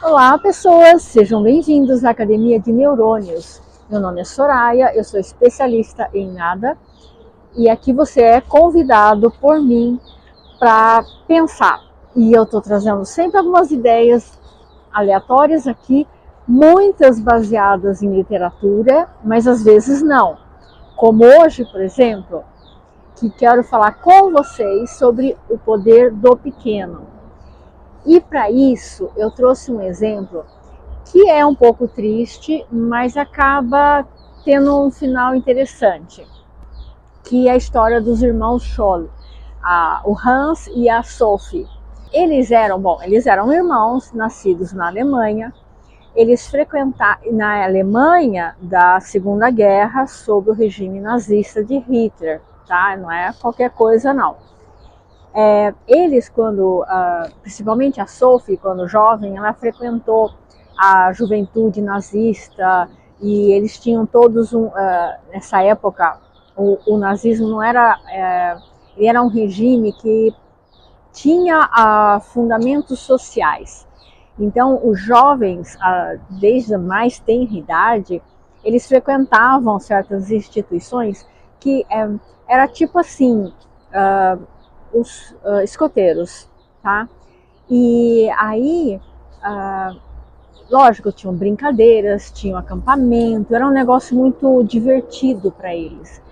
Olá, pessoas! Sejam bem-vindos à Academia de Neurônios. Meu nome é Soraya, eu sou especialista em nada e aqui você é convidado por mim para pensar. E eu estou trazendo sempre algumas ideias aleatórias aqui, muitas baseadas em literatura, mas às vezes não. Como hoje, por exemplo, que quero falar com vocês sobre o poder do pequeno. E para isso eu trouxe um exemplo que é um pouco triste, mas acaba tendo um final interessante, que é a história dos irmãos Scholl, o Hans e a Sophie. Eles eram irmãos nascidos na Alemanha. Eles frequentaram na Alemanha da Segunda Guerra sob o regime nazista de Hitler, tá? Não é qualquer coisa não. Eles, principalmente a Sophie, quando jovem, ela frequentou a juventude nazista e eles tinham todos nessa época o nazismo não era ele era um regime que tinha fundamentos sociais. Então os jovens desde a mais tenra idade eles frequentavam certas instituições que era tipo assim os escoteiros, tá? E aí lógico, tinham brincadeiras, tinham acampamento, era um negócio muito divertido para eles.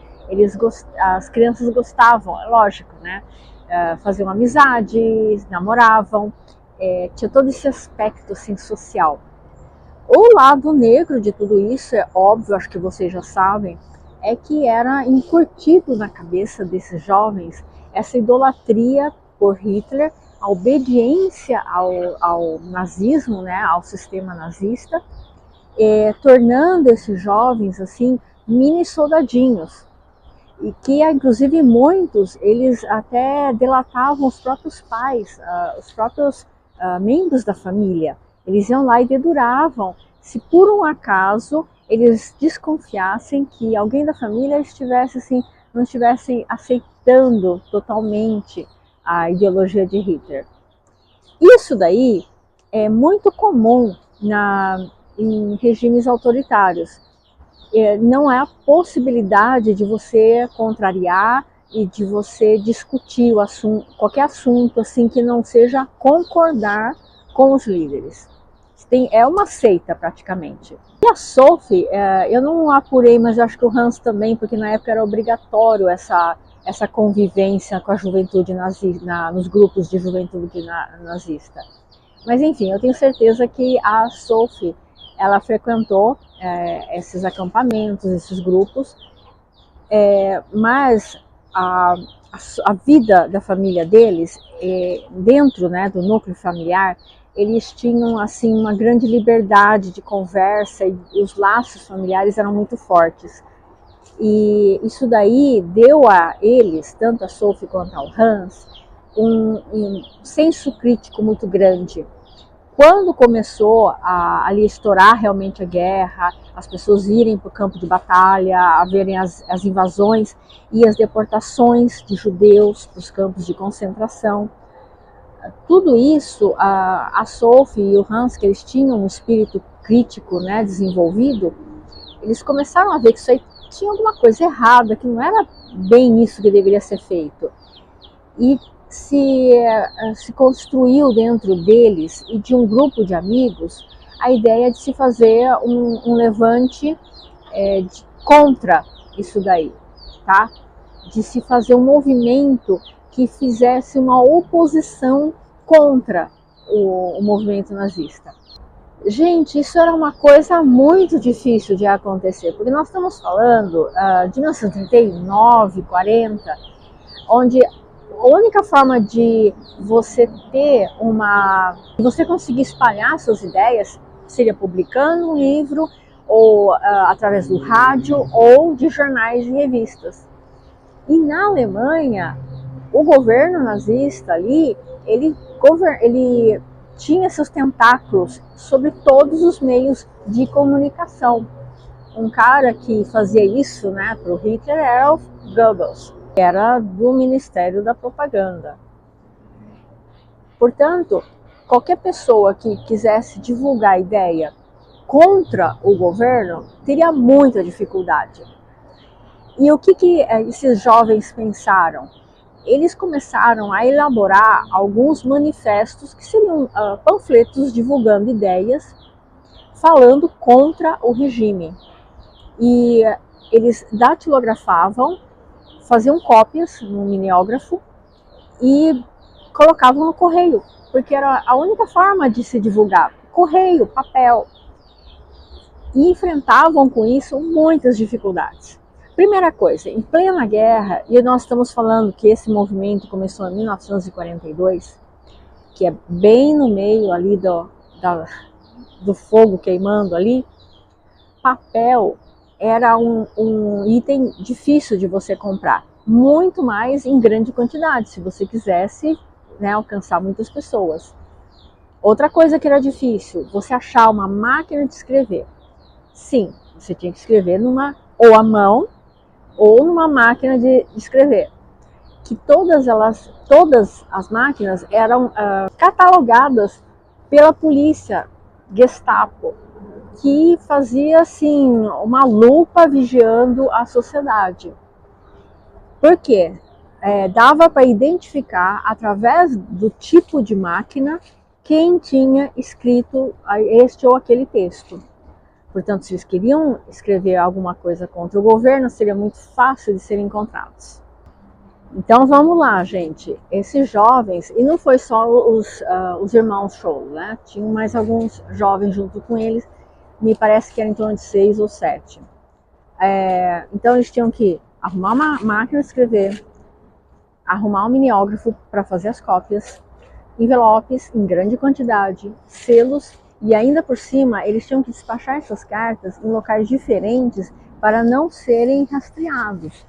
As crianças gostavam, lógico, né? Faziam amizades, namoravam, tinha todo esse aspecto assim, social. O lado negro de tudo isso, é óbvio, acho que vocês já sabem, é que era incutido na cabeça desses jovens essa idolatria por Hitler, a obediência ao nazismo, né, ao sistema nazista, tornando esses jovens assim mini soldadinhos, e que inclusive muitos eles até delatavam os próprios pais, os próprios membros da família. Eles iam lá e deduravam se por um acaso eles desconfiassem que alguém da família estivesse assim, não estivesse aceitando totalmente a ideologia de Hitler. Isso daí é muito comum em regimes autoritários. Não há possibilidade de você contrariar e de você discutir qualquer assunto assim que não seja concordar com os líderes. É uma seita praticamente. E a Sophie, eu não apurei, mas eu acho que o Hans também, porque na época era obrigatório essa convivência com a juventude nazista, nos grupos de juventude nazista. Mas enfim, eu tenho certeza que a Sophie, ela frequentou esses acampamentos, esses grupos, mas a vida da família deles, dentro, né, do núcleo familiar, eles tinham assim uma grande liberdade de conversa e os laços familiares eram muito fortes. E isso daí deu a eles, tanto a Sophie quanto ao Hans, um senso crítico muito grande. Quando começou a ali estourar realmente a guerra, as pessoas irem para o campo de batalha, a verem as invasões e as deportações de judeus para os campos de concentração, tudo isso, a Sophie e o Hans, que eles tinham um espírito crítico, né, desenvolvido, eles começaram a ver que isso aí tinha alguma coisa errada, que não era bem isso que deveria ser feito. E se construiu dentro deles e de um grupo de amigos a ideia de se fazer um levante contra isso daí, tá? De se fazer um movimento que fizesse uma oposição contra o movimento nazista. Gente, isso era uma coisa muito difícil de acontecer, porque nós estamos falando de 1939, 40, onde a única forma de você você conseguir espalhar suas ideias seria publicando um livro ou através do rádio ou de jornais e revistas. E na Alemanha, o governo nazista ali, ele tinha seus tentáculos sobre todos os meios de comunicação. Um cara que fazia isso, né, para o Hitler era o Goebbels, que era do Ministério da Propaganda. Portanto, qualquer pessoa que quisesse divulgar a ideia contra o governo teria muita dificuldade. E o que esses jovens pensaram? Eles começaram a elaborar alguns manifestos que seriam panfletos divulgando ideias, falando contra o regime. E eles datilografavam, faziam cópias no mimeógrafo e colocavam no correio, porque era a única forma de se divulgar, correio, papel. E enfrentavam com isso muitas dificuldades. Primeira coisa, em plena guerra, e nós estamos falando que esse movimento começou em 1942, que é bem no meio ali do fogo queimando ali, papel era um item difícil de você comprar, muito mais em grande quantidade, se você quisesse, né, alcançar muitas pessoas. Outra coisa que era difícil, você achar uma máquina de escrever. Sim, você tinha que escrever ou à mão ou numa máquina de escrever. Que todas as máquinas eram catalogadas pela polícia, Gestapo, que fazia assim uma lupa vigiando a sociedade. Por quê? Dava para identificar através do tipo de máquina quem tinha escrito este ou aquele texto. Portanto, se eles queriam escrever alguma coisa contra o governo, seria muito fácil de serem encontrados. Então vamos lá, gente. Esses jovens, e não foi só os irmãos Scholl, né? Tinham mais alguns jovens junto com eles, me parece que era em torno de 6 ou 7. Então eles tinham que arrumar uma máquina de escrever, arrumar um mimeógrafo para fazer as cópias, envelopes em grande quantidade, selos, e ainda por cima eles tinham que despachar essas cartas em locais diferentes para não serem rastreados.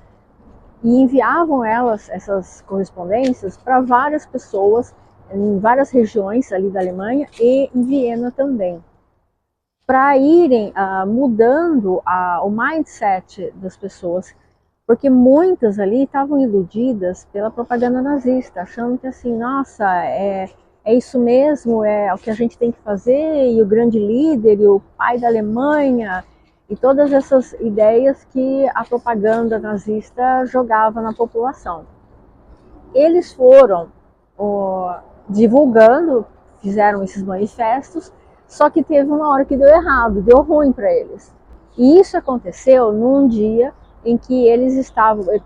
E enviavam essas correspondências para várias pessoas em várias regiões ali da Alemanha e em Viena também, para irem mudando o mindset das pessoas, porque muitas ali estavam iludidas pela propaganda nazista, achando que assim, nossa, é isso mesmo, é o que a gente tem que fazer, e o grande líder, e o pai da Alemanha, e todas essas ideias que a propaganda nazista jogava na população. Eles foram divulgando, fizeram esses manifestos, só que teve uma hora que deu errado, deu ruim para eles. E isso aconteceu num dia em que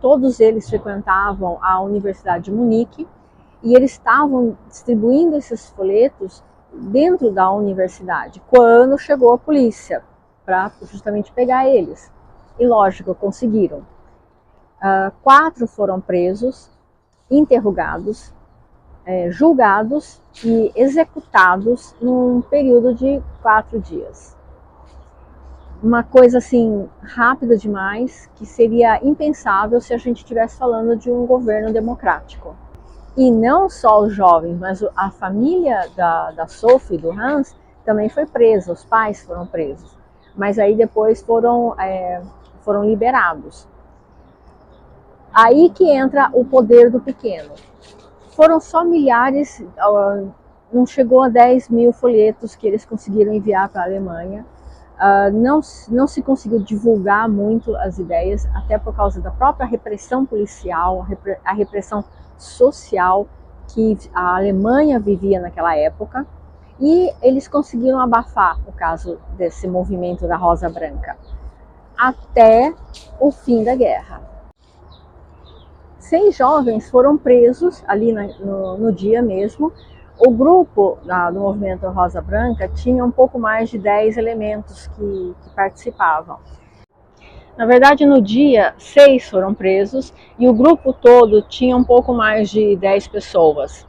todos eles frequentavam a Universidade de Munique, e eles estavam distribuindo esses folhetos dentro da universidade, quando chegou a polícia, para justamente pegar eles. E lógico, conseguiram. 4 foram presos, interrogados, julgados e executados num período de 4 dias. Uma coisa assim, rápida demais, que seria impensável se a gente estivesse falando de um governo democrático. E não só os jovens, mas a família da Sophie e do Hans também foi presa, os pais foram presos. Mas aí depois foram liberados. Aí que entra o poder do pequeno. Foram só milhares, não chegou a 10 mil folhetos que eles conseguiram enviar para a Alemanha. Não se conseguiu divulgar muito as ideias, até por causa da própria repressão policial, a repressão social que a Alemanha vivia naquela época, e eles conseguiram abafar o caso desse movimento da Rosa Branca até o fim da guerra. 6 jovens foram presos ali no dia mesmo. O grupo do movimento Rosa Branca tinha um pouco mais de 10 elementos que participavam. Na verdade, no dia, 6 foram presos e o grupo todo tinha um pouco mais de 10 pessoas.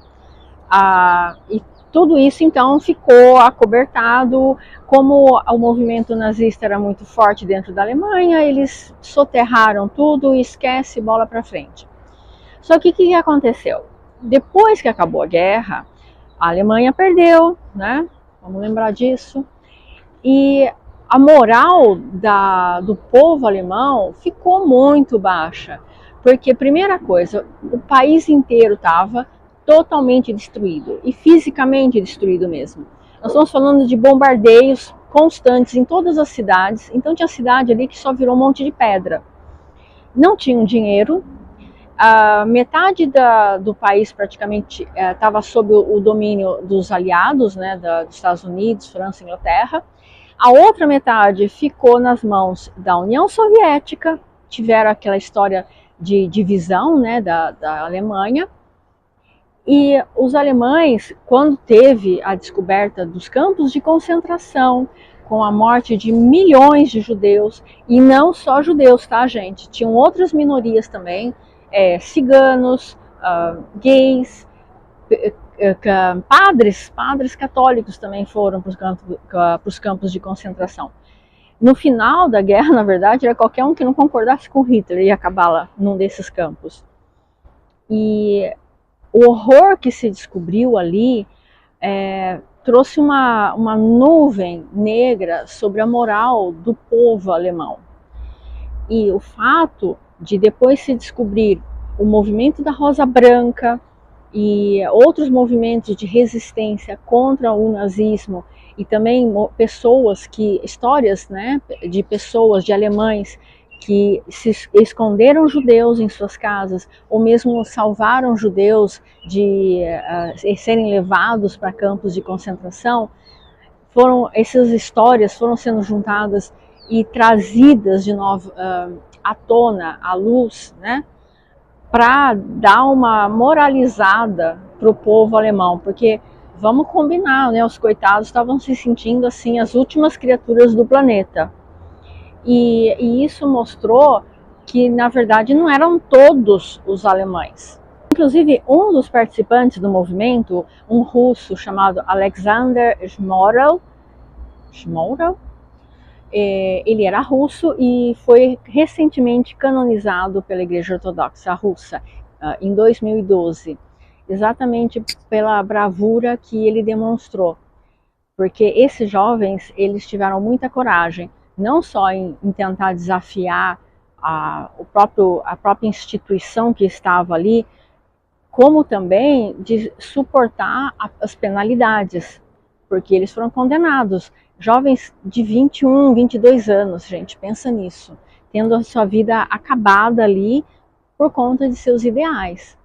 E tudo isso, então, ficou acobertado. Como o movimento nazista era muito forte dentro da Alemanha, eles soterraram tudo e esquece, bola para frente. Só que o que aconteceu? Depois que acabou a guerra, a Alemanha perdeu, né? Vamos lembrar disso. E a moral do povo alemão ficou muito baixa, porque, primeira coisa, o país inteiro estava, totalmente destruído, e fisicamente destruído mesmo. Nós estamos falando de bombardeios constantes em todas as cidades. Então tinha cidade ali que só virou um monte de pedra. Não tinham dinheiro. A metade do país praticamente estava sob o domínio dos aliados, né, dos Estados Unidos, França e Inglaterra. A outra metade ficou nas mãos da União Soviética. Tiveram aquela história de divisão, né, da Alemanha. E os alemães, quando teve a descoberta dos campos de concentração, com a morte de milhões de judeus, e não só judeus, tá, gente? Tinham outras minorias também, ciganos, gays, padres católicos também foram para os campos de concentração. No final da guerra, na verdade, era qualquer um que não concordasse com Hitler ia acabar lá num desses campos. E o horror que se descobriu ali trouxe uma nuvem negra sobre a moral do povo alemão. E o fato de depois se descobrir o movimento da Rosa Branca e outros movimentos de resistência contra o nazismo, e também histórias, né, de pessoas, de alemães, que se esconderam judeus em suas casas, ou mesmo salvaram judeus de serem levados para campos de concentração. Essas histórias foram sendo juntadas e trazidas de novo à tona, à luz, né, para dar uma moralizada para o povo alemão, porque vamos combinar, né, os coitados estavam se sentindo assim as últimas criaturas do planeta. E isso mostrou que, na verdade, não eram todos os alemães. Inclusive, um dos participantes do movimento, um russo chamado Alexander Schmorell, ele era russo e foi recentemente canonizado pela Igreja Ortodoxa Russa, em 2012, exatamente pela bravura que ele demonstrou. Porque esses jovens, eles tiveram muita coragem, não só em tentar desafiar a própria instituição que estava ali, como também de suportar as penalidades, porque eles foram condenados. Jovens de 21, 22 anos, gente, pensa nisso, tendo a sua vida acabada ali por conta de seus ideais.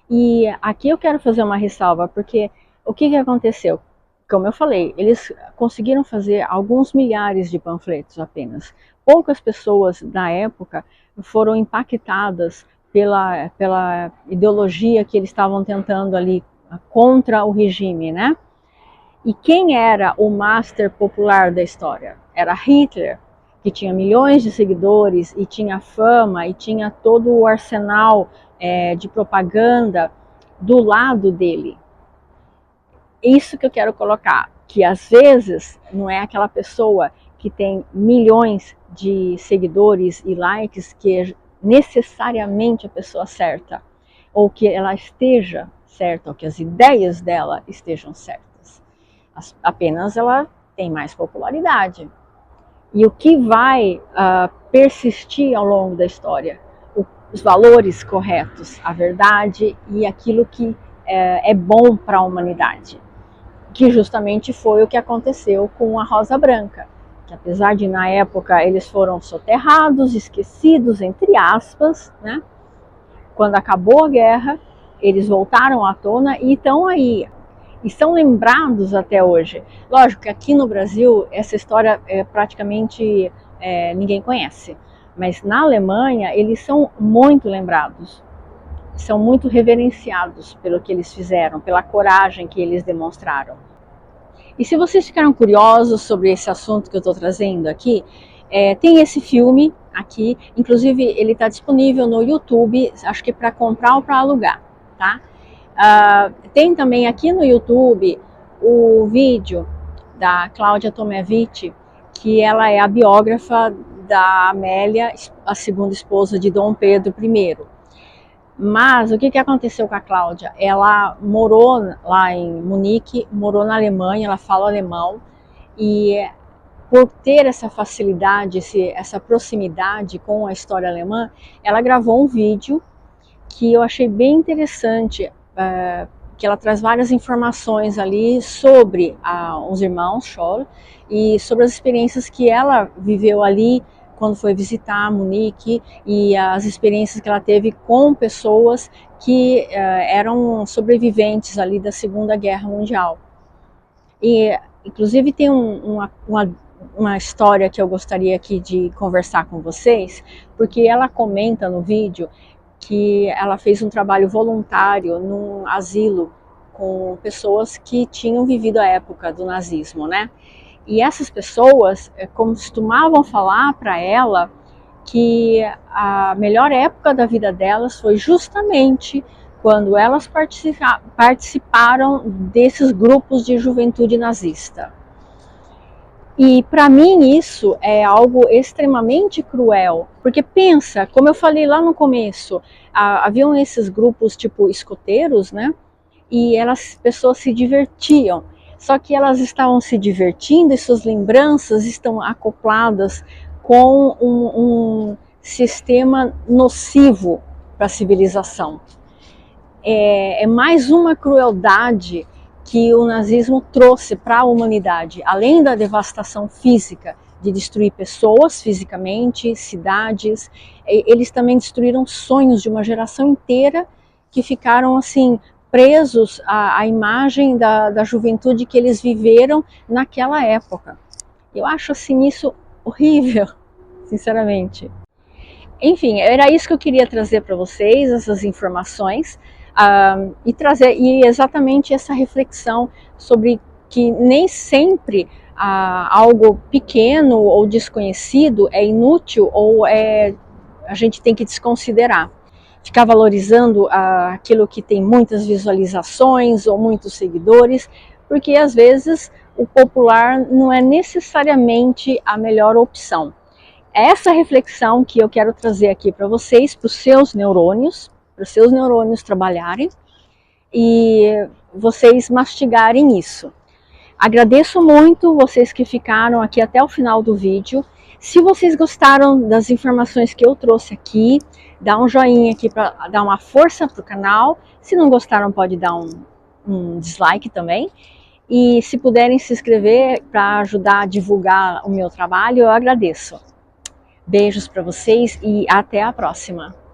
E aqui eu quero fazer uma ressalva, porque o que aconteceu? Como eu falei, eles conseguiram fazer alguns milhares de panfletos apenas. Poucas pessoas da época foram impactadas pela ideologia que eles estavam tentando ali contra o regime, né? E quem era o master popular da história? Era Hitler, que tinha milhões de seguidores e tinha fama e tinha todo o arsenal de propaganda do lado dele. Isso que eu quero colocar, que às vezes não é aquela pessoa que tem milhões de seguidores e likes que é necessariamente a pessoa certa, ou que ela esteja certa, ou que as ideias dela estejam certas. Apenas ela tem mais popularidade. E o que vai persistir ao longo da história? Os valores corretos, a verdade e aquilo que é bom para a humanidade. Que justamente foi o que aconteceu com a Rosa Branca, que apesar de na época eles foram soterrados, esquecidos, entre aspas, né? Quando acabou a guerra, eles voltaram à tona e estão aí, e são lembrados até hoje. Lógico que aqui no Brasil essa história praticamente ninguém conhece, mas na Alemanha eles são muito lembrados, são muito reverenciados pelo que eles fizeram, pela coragem que eles demonstraram. E se vocês ficaram curiosos sobre esse assunto que eu estou trazendo aqui, tem esse filme aqui, inclusive ele está disponível no YouTube, acho que para comprar ou para alugar, tá? Tem também aqui no YouTube o vídeo da Cláudia Tomevich, que ela é a biógrafa da Amélia, a segunda esposa de Dom Pedro I. Mas o que aconteceu com a Cláudia? Ela morou lá em Munique, morou na Alemanha, ela fala alemão, e por ter essa facilidade, essa proximidade com a história alemã, ela gravou um vídeo que eu achei bem interessante que ela traz várias informações ali sobre os irmãos Scholl e sobre as experiências que ela viveu ali quando foi visitar Munique e as experiências que ela teve com pessoas que eram sobreviventes ali da Segunda Guerra Mundial. E inclusive tem uma história que eu gostaria aqui de conversar com vocês, porque ela comenta no vídeo que ela fez um trabalho voluntário num asilo com pessoas que tinham vivido a época do nazismo, né? E essas pessoas costumavam falar para ela que a melhor época da vida delas foi justamente quando elas participaram desses grupos de juventude nazista. E para mim isso é algo extremamente cruel, porque pensa, como eu falei lá no começo, haviam esses grupos tipo escoteiros, né? E as pessoas se divertiam, só que elas estavam se divertindo e suas lembranças estão acopladas com um sistema nocivo para a civilização. É mais uma crueldade que o nazismo trouxe para a humanidade, além da devastação física, de destruir pessoas fisicamente, cidades, eles também destruíram sonhos de uma geração inteira que ficaram assim presos à imagem da juventude que eles viveram naquela época. Eu acho assim isso horrível, sinceramente. Enfim, era isso que eu queria trazer para vocês, essas informações, e exatamente essa reflexão sobre que nem sempre algo pequeno ou desconhecido é inútil ou a gente tem que desconsiderar. Ficar valorizando aquilo que tem muitas visualizações ou muitos seguidores, porque às vezes o popular não é necessariamente a melhor opção. Essa reflexão que eu quero trazer aqui para vocês, para os seus neurônios trabalharem e vocês mastigarem isso. Agradeço muito vocês que ficaram aqui até o final do vídeo. Se vocês gostaram das informações que eu trouxe aqui, dá um joinha aqui para dar uma força para o canal. Se não gostaram, pode dar um dislike também. E se puderem se inscrever para ajudar a divulgar o meu trabalho, eu agradeço. Beijos para vocês e até a próxima!